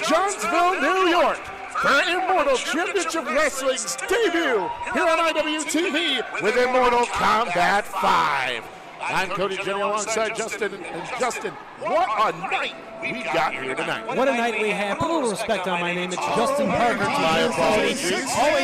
Jonesville, New York, for Immortal Championship Wrestling's debut here on IWTV with Immortal Kombat 5. I'm Cody Jenny alongside Justin. And Justin, what a night we got here tonight. What a night we had. Put a little respect on my name. It's Justin Parker. Always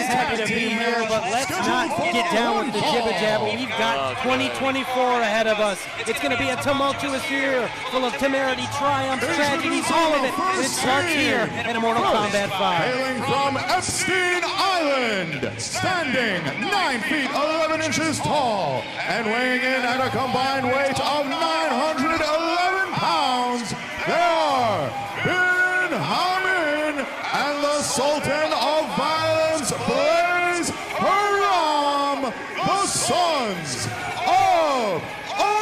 happy to be here, but let's not get down with the jibba-jabba. We've got 2024 ahead of us. It's going to be a tumultuous year full of temerity, triumphs, tragedies, all of it. It starts here at Immortal Kombat 5. Hailing from Epstein Island, standing 9 feet 11 inches tall, and weighing in at a combined weight of 911 pounds, they are Hamin and the Sultan of Violence, Blaze Haram, the Sons of Allah.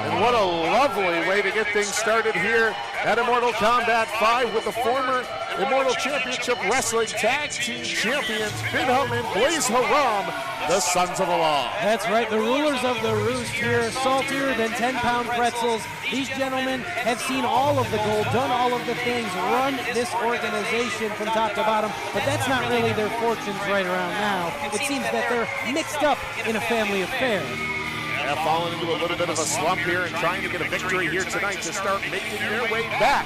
And what a lovely way to get things started here at Immortal Kombat 5 with the former Immortal Championship Wrestling Tag Team Champions, Hamin, Blaze Haram, the Sons of Allah. That's right, the rulers of the roost here, saltier than 10-pound pretzels. These gentlemen have seen all of the gold, done all of the things, run this organization from top to bottom, but that's not really their fortunes right around now. It seems that they're mixed up in a family affair. Yeah, falling into a little bit of a slump here and trying to get a victory here tonight to start making their way back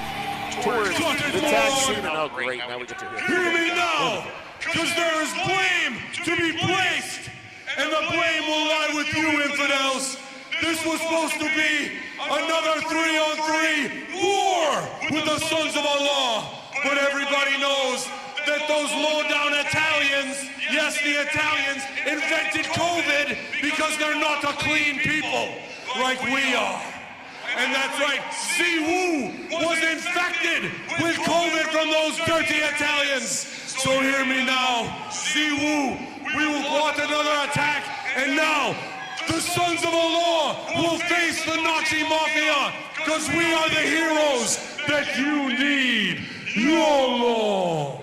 towards the tag scene. And oh, great, now we get to hear me now, because there is blame to be placed, and the blame will lie with you, infidels. This was supposed to be another 3-on-3 war with the Sons of Allah, but everybody knows that those low-down Italians, yes, the Italians, invented COVID because they're not a clean people like we are. And that's right, Siwoo was infected with COVID from those dirty Italians. So hear me now, Siwoo, we will plot another attack, and now the Sons of Allah will face the Nacci Mafia, because we are the heroes that you need. YOLO!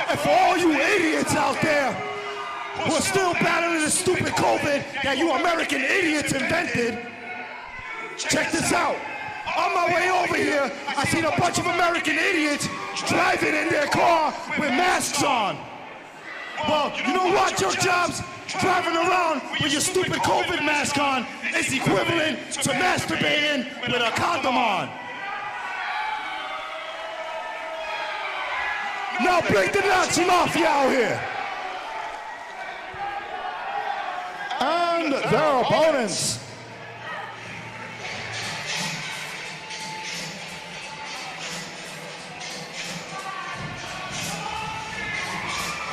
And for all you idiots out there who are still battling this stupid COVID that you American idiots invented, check this out. On my way over here, I seen a bunch of American idiots driving in their car with masks on. Well, you know what, your jobs? Driving around with your stupid COVID mask on is equivalent to masturbating with a condom on. Now bring the Nacci Mafia out here. And their opponents.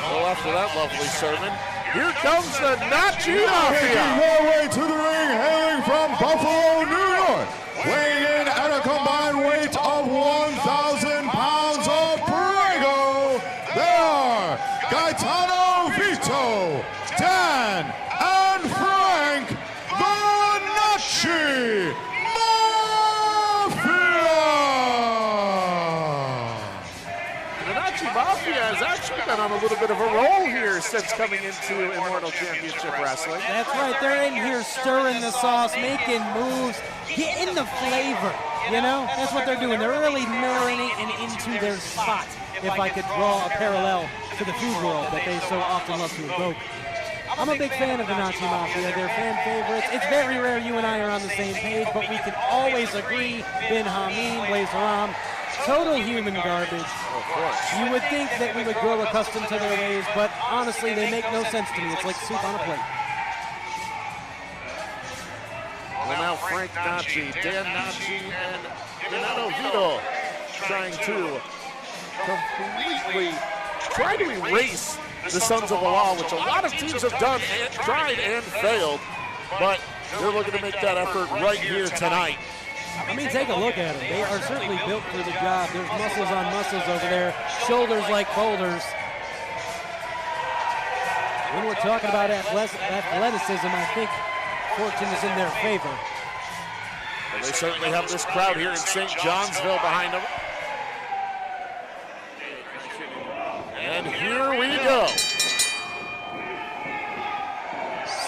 Well, after that lovely sermon, here comes the Nacci Mafia. Making their way to the ring, hailing from Buffalo, New York, weighing in at a combined weight of 1,000 pounds of Prego. They are Gaetano Vito, Dan, and Frank, the Nacci Mafia has actually been on a little bit of a roll here since coming into Immortal Championship Wrestling. That's right, they're in here stirring the sauce, making moves, getting the flavor, you know? That's what they're doing. They're really marinating into their spot, if I could draw a parallel to the food world that they so often love to evoke. I'm a big fan of the Nacci Mafia. They're fan favorites. It's very rare you and I are on the same page, but we can always agree. Hamin, Blaze Haram, total human garbage. Of course. You would think that we would grow accustomed to their ways, but honestly, they make no sense to me. It's like soup on a plate. Well, now Frank Nacci, Dan Nacci, and Gaetano Vito trying to completely try to erase the Sons of Allah, which a lot of teams have done and tried and failed, but they're looking to make that effort right here tonight. I mean, take a look at them. They are certainly built for the job. There's muscles on muscles over there, shoulders like boulders. When we're talking about athleticism, I think fortune is in their favor. Well, they certainly have this crowd here in St. Johnsville behind them. And here we go.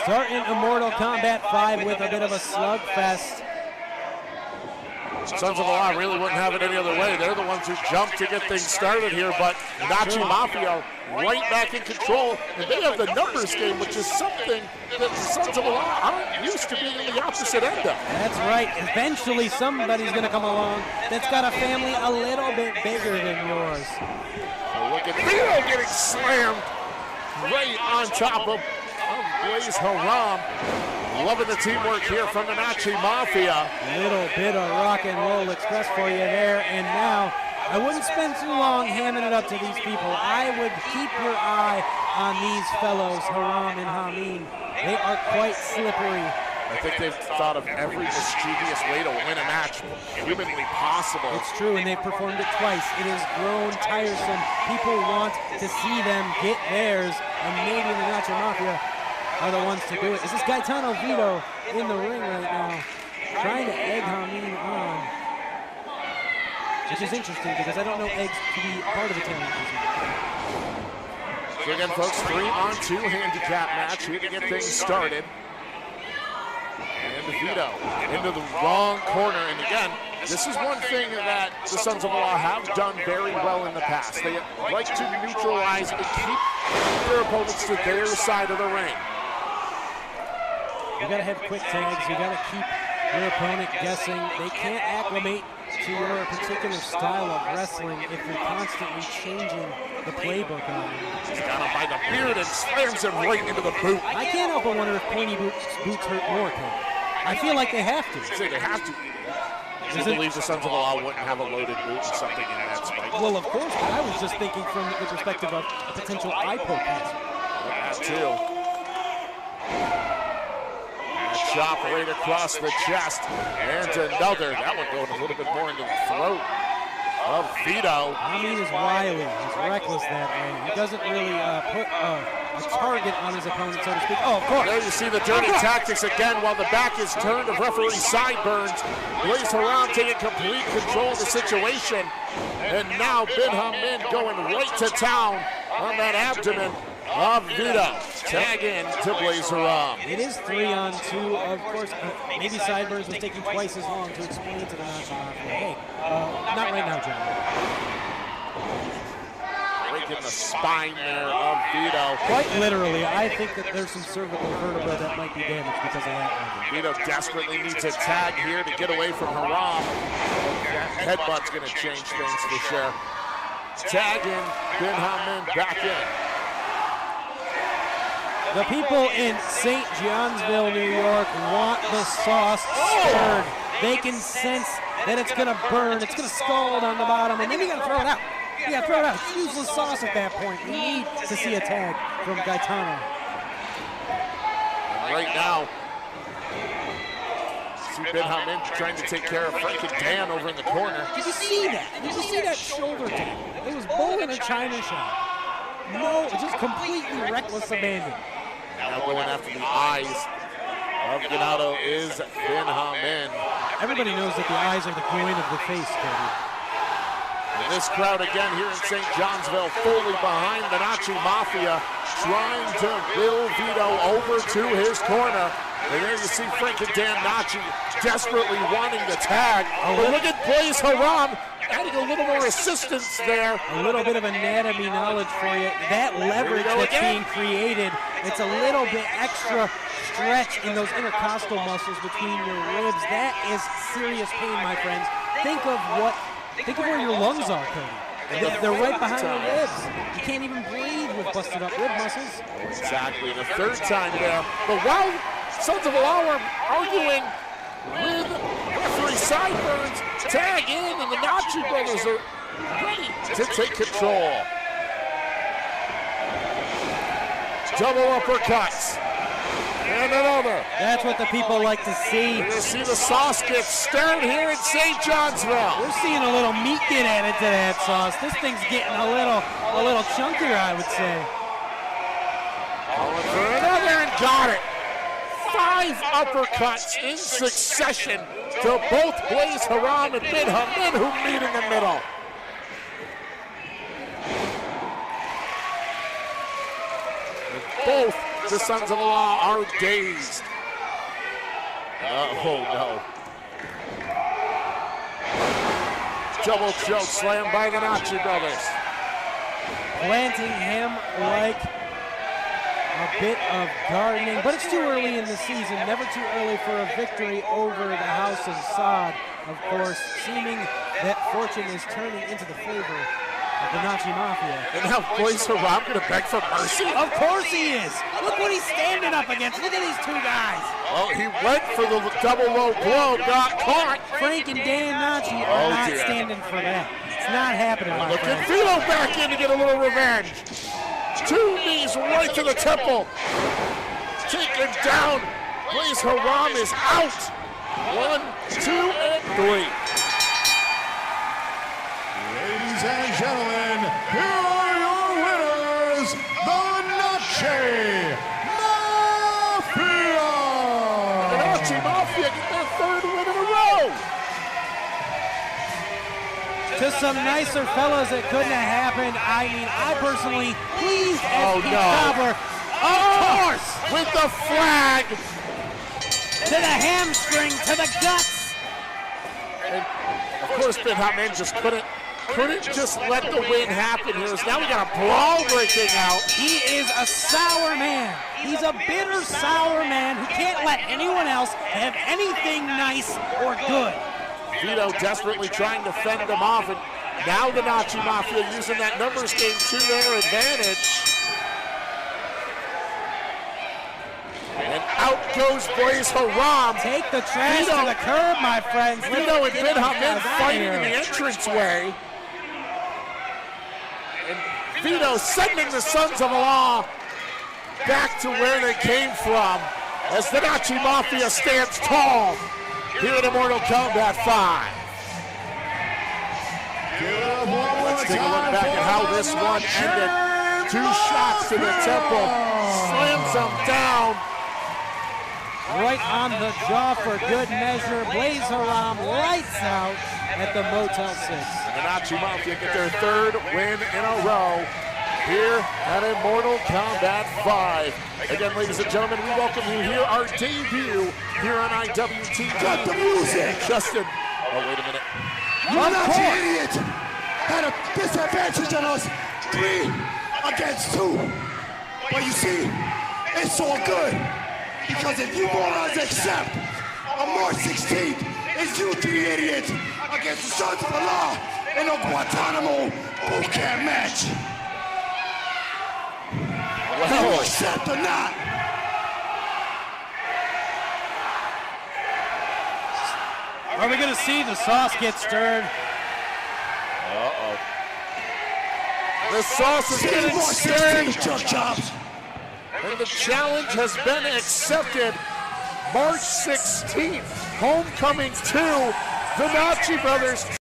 Starting Immortal Kombat 5 with a bit of a slugfest. Sons of Allah really wouldn't have it any other way. They're the ones who jumped to get things started here, but Nacci Mafia right back in control, and they have the numbers game, which is something that the Sons of Allah aren't used to being in the opposite end of. That's right. Eventually somebody's going to come along that's got a family a little bit bigger than yours. So look at Vito getting slammed right on top of Blaze Haram. Loving the teamwork here from the Nacci Mafia. Little bit of rock and roll express for you there, and now I wouldn't spend too long hamming it up to these people. I would keep your eye on these fellows, Haram and Hamin. They are quite slippery. I think they've thought of every mischievous way to win a match humanly possible. It's true, and they've performed it twice. It has grown tiresome. People want to see them get theirs, and maybe the Nacci Mafia are the ones to do it. This is Gaetano Vito in the ring right now, trying to egg Hamin on. Which is interesting because I don't know eggs to be part of Italian cuisine. So again, folks, 3-on-2 handicap match here to get things started. And Vito into the wrong corner. And again, this is one thing that the Sons of Allah have done very well in the past. They like to neutralize and keep their opponents to their side of the ring. You gotta have quick tags. You gotta keep your opponent guessing. They can't acclimate to your particular style of wrestling if you're constantly changing the playbook on them. He's got him by the beard and slams him right into the boot. I can't help but wonder if pointy boots hurt more, Ken. I feel like they have to. I say they have to. I believe the Sons of Allah wouldn't have a loaded boot and something in that spike. Well, of course, but I was just thinking from the perspective of a potential eye poke hazard. That too. Chop right across the chest, and another. That one going a little bit more into the throat of Vito. Hamin is wily. He's reckless that way. He doesn't really put a target on his opponent, so to speak. Oh, of course. There you see the dirty tactics again while the back is turned of referee sideburns. Blaze Haram taking complete control of the situation. And now Bin Hamin going right to town on that abdomen of Vito. Tag in to Blaze Haram. It is 3-on-2, of course. Maybe Sideburns was taking twice as long to explain to the Nacci Mafia. Hey, not right now, John. Breaking the spine there of Vito. Quite literally, I think that there's some cervical vertebra that might be damaged because of that. Vito desperately needs a tag here to get away from Haram. That headbutt's going to change things for sure. Tag in, Bin Hamin back in. The people in St. Johnsville, New York want the sauce stirred. They can sense that it's going to burn, it's going to scald on the bottom, and then you got to throw it out. You got to throw it out. It's useless sauce at that point. We need to see a tag from Gaetano. And right now, see Bin Hamin trying to take care of Frank and Dan over in the corner. Did you see that? Did you see that shoulder tap? It was bull in a china shop. No, just completely reckless abandon. Now going after the eyes of Ganado is Bin Hamin. Everybody knows that the eyes are the coin of the face, Cody. And this crowd again here in St. Johnsville fully behind the Nacci Mafia, trying to will Vito over to his corner. And there you see Frank and Dan Nacci desperately wanting the tag. But look at Blaze Haram adding a little more assistance there. A little bit of anatomy knowledge for you. That leverage that's being created, it's a little bit extra stretch in those intercostal muscles between your ribs. That is serious pain, my friends. Think of where your lungs are, Cody. They're right behind the ribs. You can't even breathe with busted up rib muscles. Exactly, the third time there. But while Sons of Allah are arguing with referee Sideburns, tag in, and the Nacci brothers are ready to take control. Double uppercuts. And another. That's what the people like to see. You're going to see the sauce get stirred here in St. Johnsville. We're seeing a little meat get added to that sauce. This thing's getting a little chunkier, I would say. Calling for another and got it. 5 uppercuts in succession to both Blaze Haram and Bin Hamin, who meet in the middle. And both the Sons of Allah are dazed. Oh no. double choke slam by the Nacci brothers. Planting him like a bit of gardening, but it's too early in the season. Never too early for a victory over the House of Saad. Of course, seeming that fortune is turning into the favor of the Nacci Mafia. And now Blaze Haram gonna beg for mercy? Of course he is. Look what he's standing up against. Look at these two guys. Well, he went for the double low blow, got caught. Frank and Dan Nacci are not standing for that. It's not happening, my Look friend. at Vito back in to get a little revenge. Two knees right to the temple. Taken down. Blaze Haram is out. 1, 2, and 3. Ladies and gentlemen, here are your winners, the Nacci Mafia! The Nacci Mafia get their 3rd win in a row. To some nicer fellas, it couldn't have happened. I mean, I personally pleased as Pete Cobbler. Of course! With the flag. To the hamstring, to the guts. And of course, Hamin just couldn't just let the win happen here. So now we got a brawl breaking out. He is a sour man. He's a bitter, sour man who can't let anyone else have anything nice or good. Vito desperately trying to fend him off, and now the Nacci Mafia using that numbers game to their advantage. And out goes Blaze Haram. Take the trash to the curb, my friends. Vito and Hamin fighting in the entranceway. And Vito sending the Sons of Allah back to where they came from as the Nacci Mafia stands tall here in Immortal Kombat 5. Let's take a look back at how this one ended. 2 shots to the temple, slams him down. Right on the jaw for good measure. Blaze Haram lights out at the Motel 6. And the Nacci Mafia get their 3rd win in a row here at Immortal Kombat 5. Again, ladies and gentlemen, we welcome you here, our debut here on IWTV. Cut the music! Justin. Oh, wait a minute. You Nazi idiot! Had a disadvantage on us. 3 against 2. But you see, it's all good. Because if you morons accept, on March 16th, it's you 3 idiots against the Sons of Allah in a Guantanamo boot camp match. Well, Do you accept or not? Are we going to see the sauce get stirred? uh-oh. The sauce is getting March stirred. 16th, Chuck Chops. And the challenge has been accepted. March 16th, homecoming to the Nacci brothers.